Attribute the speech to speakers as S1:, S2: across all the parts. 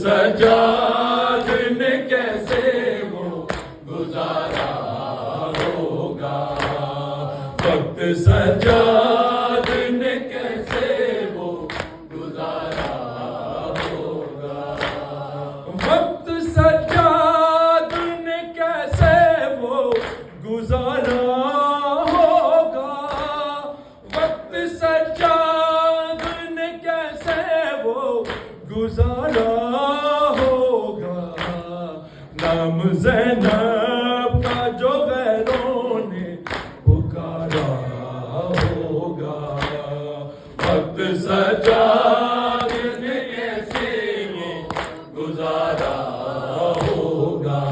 S1: سجاد نے کیسے وہ گزارا ہوگا، وقت سجاد نے کیسے وہ گزارا ہوگا، وقت سجاد نے کیسے وہ گزارا ہوگا، وقت سجاد نے کیسے وہ گزارا ہوگا، نام زینب کا جو غیروں نے پکارا ہوگا، وقت سجاد نے کیسے وہ گزارا ہوگا،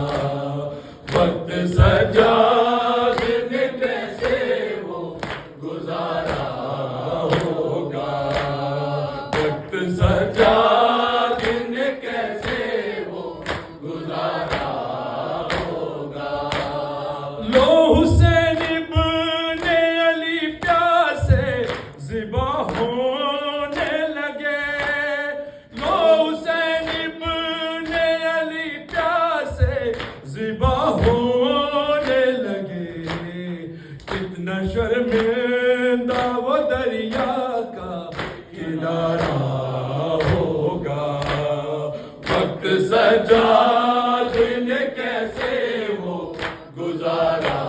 S1: وقت سجاد نے کیسے وہ گزارا ہوگا، وقت سجاد نے کیسے وہ گزارا ہوگا، لو حسین ابن علی پیاسے ذبح ہونے لگے، لو حسین ابن علی پیاسے ذبح ہونے لگے، کتنا شرمندہ وہ دریا کا کنارہ ہوگا، وقت سجاد نے کیسے وہ گزارا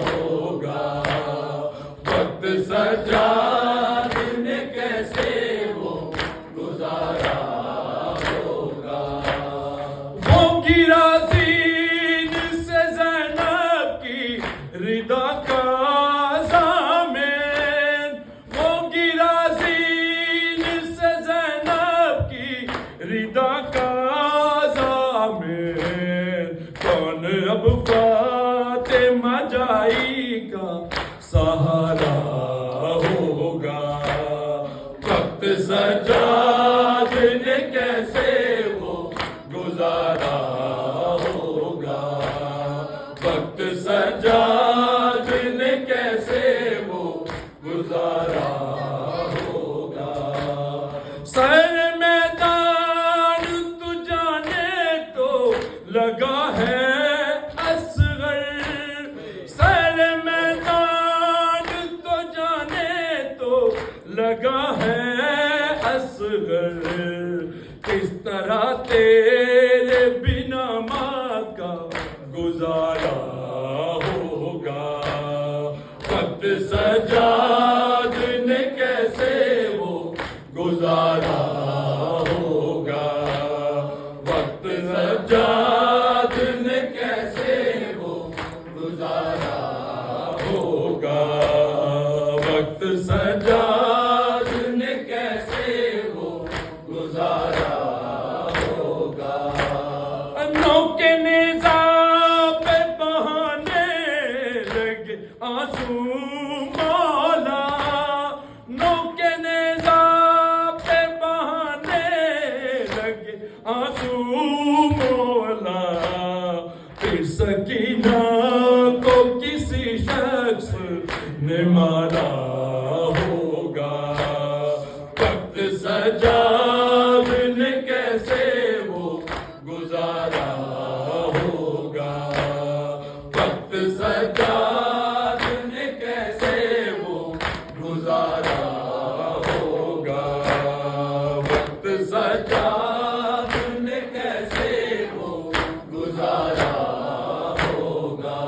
S1: ہوگا، وقت سجاد نے کیسے وہ گزارا ہوگا، وہ گرا زین سے زینب کی ردا کا ضامن، وہ گرا زین سے زینب کی ردا کا ضامن، کون اب فاطمہ جائی کا سہارا ہوگا، وقت سجاد نے کیسے وہ گزارا ہوگا، وقت سجاد نے کیسے وہ گزارا ہوگا، سر میدان تو جانے تو لگا ہے اصغر، سر میدان تو جانے تو لگا ہے اصغر، کس طرح تیرے بنا ماں کا گزارا ہوگا، وقت سجاد نے کیسے وہ گزارا ہوگا، وقت سجاد نے کیسے وہ گزارا ہوگا، وقت سجاد نے کیسے وہ گزارا ہوگا، نوکے نیزہ پہ بہانے لگے آنسو مولا، نوکے نیزہ پہ بہانے لگے آنسو مولا، پھر سکینہ کو کسی شخص نے مارا ہوگا، وقت سجاد نے کیسے وہ گزارا ہوگا، وقت سجاد نے کیسے وہ گزارا ہوگا، وقت سجاد نے کیسے وہ گزارا ہوگا،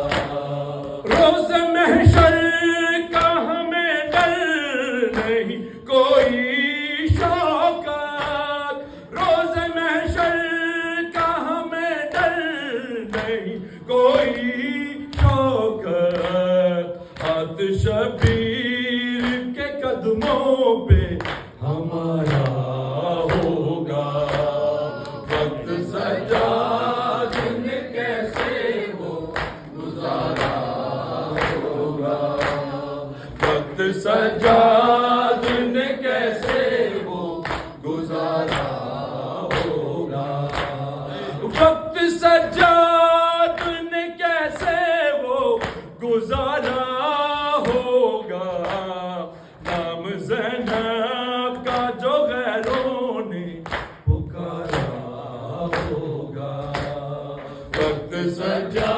S1: روز محشر کا ہمیں ڈر نہیں کوئی شوکت، روز محشر کا ہمیں ڈر نہیں کوئی شوکت، ہاتھ شبیر کے قدموں پہ ہمارا ہوگا، وقت سجاد نے کیسے وہ گزارا ہوگا، وقت سجاد نے کیسے سجا